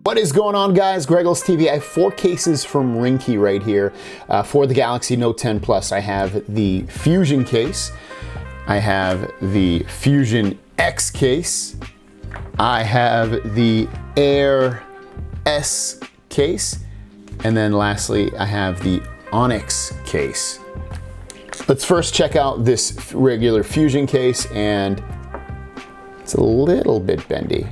What is going on, guys? Greggles TV. I have 4 cases from Ringke right here for the Galaxy Note 10 Plus. I have the Fusion case. I have the Fusion X case. I have the Air S case. And then lastly, I have the Onyx case. Let's first check out this regular Fusion case, and it's a little bit bendy.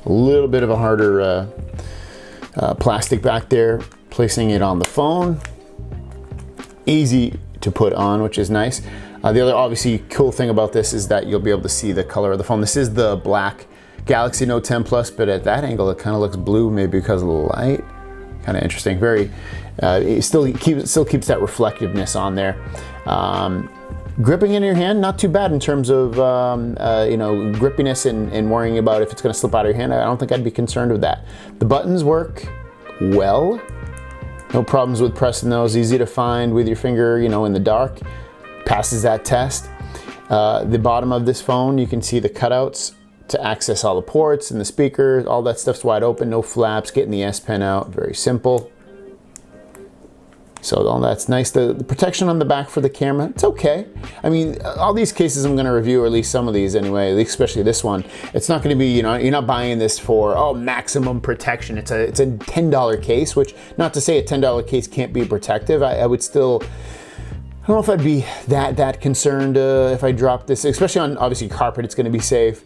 A little bit of a harder plastic back there. Placing it on the phone, easy to put on, which is nice. The other obviously cool thing about this is that you'll be able to see the color of the phone. This is the black Galaxy Note 10 Plus, but at that angle it kind of looks blue, maybe because of the light. Kind of interesting. Very, it still keeps that reflectiveness on there. Gripping in your hand, not too bad in terms of you know, grippiness and worrying about if it's going to slip out of your hand. I don't think I'd be concerned with that. The buttons work well. No problems with pressing those. Easy to find with your finger, you know, in the dark. Passes that test. The bottom of this phone, you can see the cutouts to access all the ports and the speakers. All that stuff's wide open. No flaps. Getting the S Pen out, very simple. So all that's nice. The protection on the back for the camera, it's okay. I mean, all these cases I'm gonna review, or at least some of these anyway, especially this one, it's not gonna be, you know, you're not buying this for, oh, maximum protection. It's a $10 case, which, not to say a $10 case can't be protective. I would still, I don't know if I'd be that concerned if I dropped this, especially on, obviously, carpet, it's gonna be safe.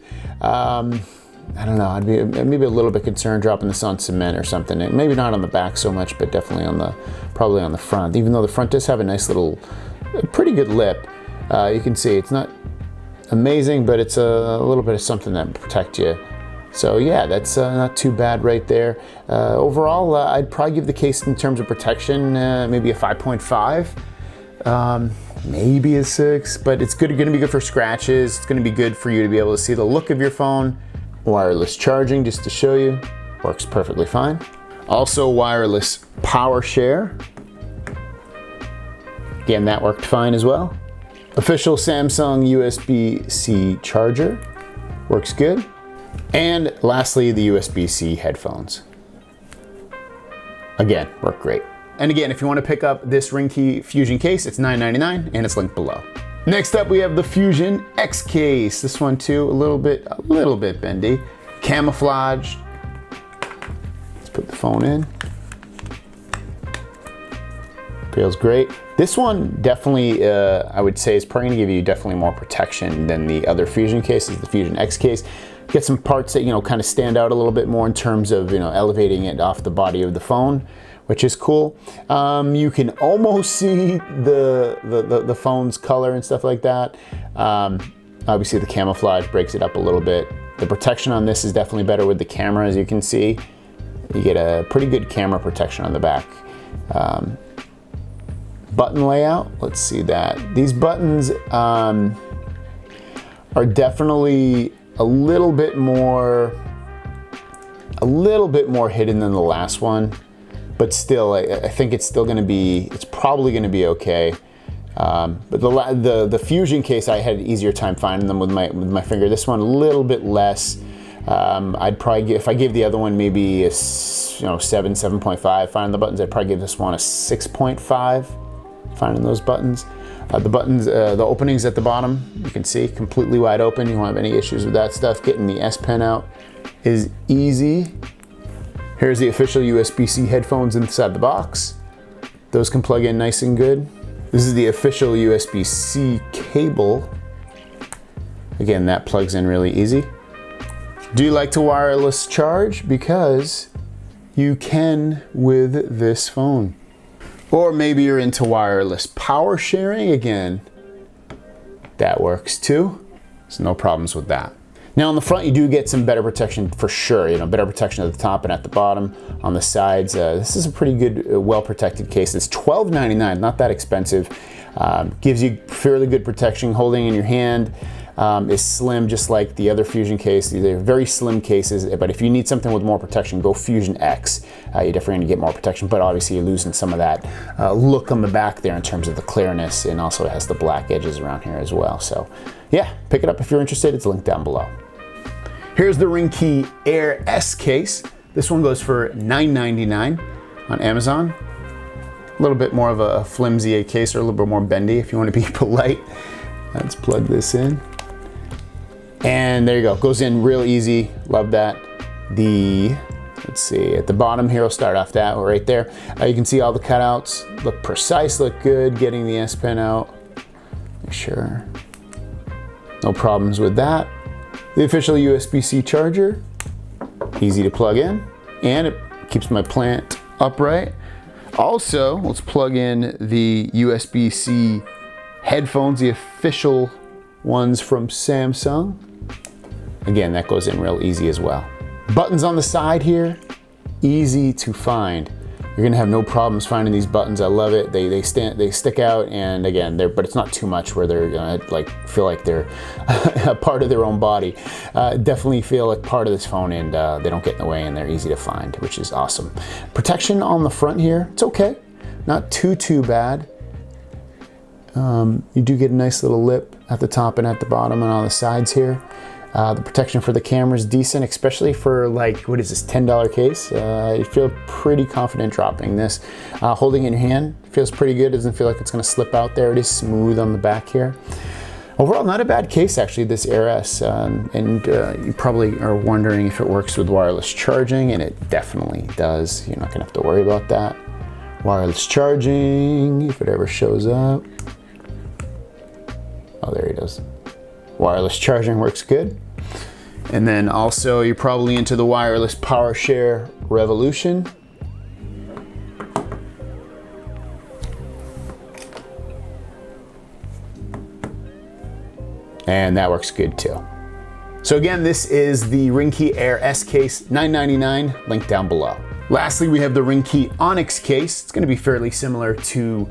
I don't know, I'd be maybe a little bit concerned dropping this on cement or something. Maybe not on the back so much, but definitely on the, probably on the front. Even though the front does have a nice little, pretty good lip. You can see it's not amazing, but it's a little bit of something that will protect you. So yeah, that's not too bad right there. Overall, I'd probably give the case in terms of protection, maybe a 5.5. Maybe a 6, but it's gonna be good for scratches. It's gonna be good for you to be able to see the look of your phone. Wireless charging, just to show you, works perfectly fine. Also wireless power share. Again, that worked fine as well. Official Samsung USB-C charger, works good. And lastly, the USB-C headphones. Again, work great. And again, if you want to pick up this Ringke Fusion case, it's $9.99 and it's linked below. Next up, we have the Fusion X case. This one too, a little bit bendy. Camouflaged. Let's put the phone in. Feels great. This one definitely, I would say, is probably gonna give you definitely more protection than the other Fusion cases, the Fusion X case. Get some parts that, you know, kind of stand out a little bit more in terms of, you know, elevating it off the body of the phone, which is cool. You can almost see the phone's color and stuff like that. Obviously the camouflage breaks it up a little bit. The protection on this is definitely better with the camera, as you can see. You get a pretty good camera protection on the back. Button layout, let's see that. These buttons are definitely a little bit more hidden than the last one. But still, I think it's still gonna be, it's probably gonna be okay. But the Fusion case, I had an easier time finding them with my finger. This one, a little bit less. I'd probably if I gave the other one maybe a 7.5 finding the buttons, I'd probably give this one a 6.5 finding those buttons. The buttons, the openings at the bottom, you can see completely wide open. You won't have any issues with that stuff. Getting the S Pen out is easy. Here's the official USB-C headphones inside the box. Those can plug in nice and good. This is the official USB-C cable. Again, that plugs in really easy. Do you like to wireless charge? Because you can with this phone. Or maybe you're into wireless power sharing. Again, that works too. So no problems with that. Now on the front, you do get some better protection for sure. You know, better protection at the top and at the bottom. On the sides, this is a pretty good, well-protected case. It's $12.99, not that expensive. Gives you fairly good protection. Holding in your hand is slim, just like the other Fusion case. These are very slim cases, but if you need something with more protection, go Fusion X. You're definitely gonna get more protection, but obviously you're losing some of that look on the back there in terms of the clearness, and also it has the black edges around here as well. So yeah, pick it up if you're interested. It's linked down below. Here's the Ringke Air S case. This one goes for $9.99 on Amazon. A little bit more of a flimsy case, or a little bit more bendy if you want to be polite. Let's plug this in. And there you go, goes in real easy, love that. Let's see, at the bottom here, we'll start off that right there. You can see all the cutouts, look precise, look good, getting the S Pen out. Make sure, no problems with that. The official USB-C charger, easy to plug in, and it keeps my plant upright. Also, let's plug in the USB-C headphones, the official ones from Samsung. Again, that goes in real easy as well. Buttons on the side here, easy to find. You're gonna have no problems finding these buttons. I love it. They stick out, and again, but it's not too much where they're gonna feel like they're a part of their own body. Definitely feel like part of this phone, and they don't get in the way, and they're easy to find, which is awesome. Protection on the front here, it's okay. Not too bad. You do get a nice little lip at the top and at the bottom and on the sides here. The protection for the camera is decent, especially for what is this, $10 case? You feel pretty confident dropping this. Holding it in your hand feels pretty good. Doesn't feel like it's gonna slip out there. It is smooth on the back here. Overall, not a bad case actually, this Air S. And you probably are wondering if it works with wireless charging, and it definitely does. You're not gonna have to worry about that. Wireless charging, if it ever shows up. Oh, there it is. Wireless charging works good. And then also you're probably into the wireless power share revolution. And that works good too. So again, this is the Ringke Air S case, $9.99, link down below. Lastly, we have the Ringke Onyx case. It's gonna be fairly similar to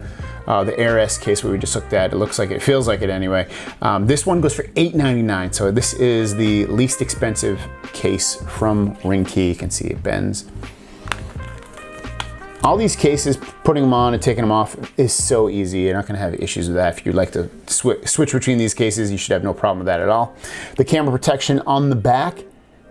the Air S case where we just looked at. It looks like it, feels like it anyway. This one goes for $8.99, so this is the least expensive case from Ringke. You can see it bends. All these cases, putting them on and taking them off is so easy. You're not gonna have issues with that. If you'd like to switch between these cases, you should have no problem with that at all. The camera protection on the back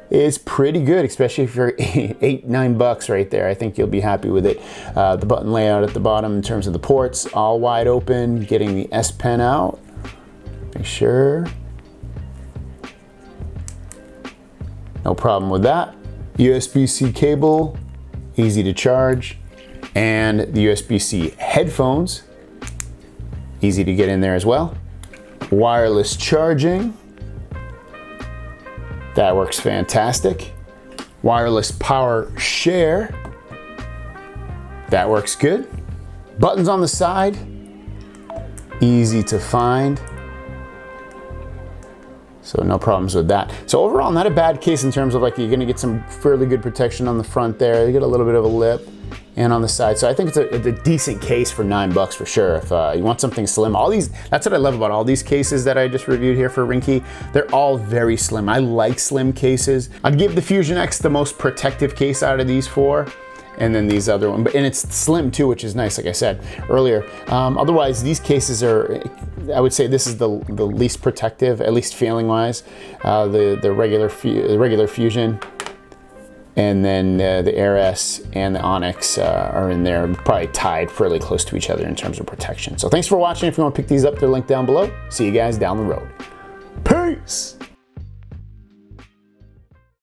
is pretty good, especially if you're $8-9 right there. I think you'll be happy with it. The button layout at the bottom in terms of the ports, all wide open, getting the S Pen out. Make sure. No problem with that. USB-C cable, easy to charge. And the USB-C headphones, easy to get in there as well. Wireless charging. That works fantastic. Wireless power share. That works good. Buttons on the side, easy to find. So no problems with that. So overall, not a bad case in terms of you're gonna get some fairly good protection on the front there. You get a little bit of a lip and on the side. So I think it's a decent case for $9 for sure. If you want something slim, that's what I love about all these cases that I just reviewed here for Ringke. They're all very slim. I like slim cases. I'd give the Fusion X the most protective case out of these four, and then these other ones. And it's slim too, which is nice, like I said earlier. Otherwise, these cases are, I would say this is the least protective, at least feeling wise. The regular Fusion, and then the Air S and the Onyx are in there, probably tied fairly close to each other in terms of protection. So thanks for watching. If you want to pick these up, they're linked down below. See you guys down the road. Peace!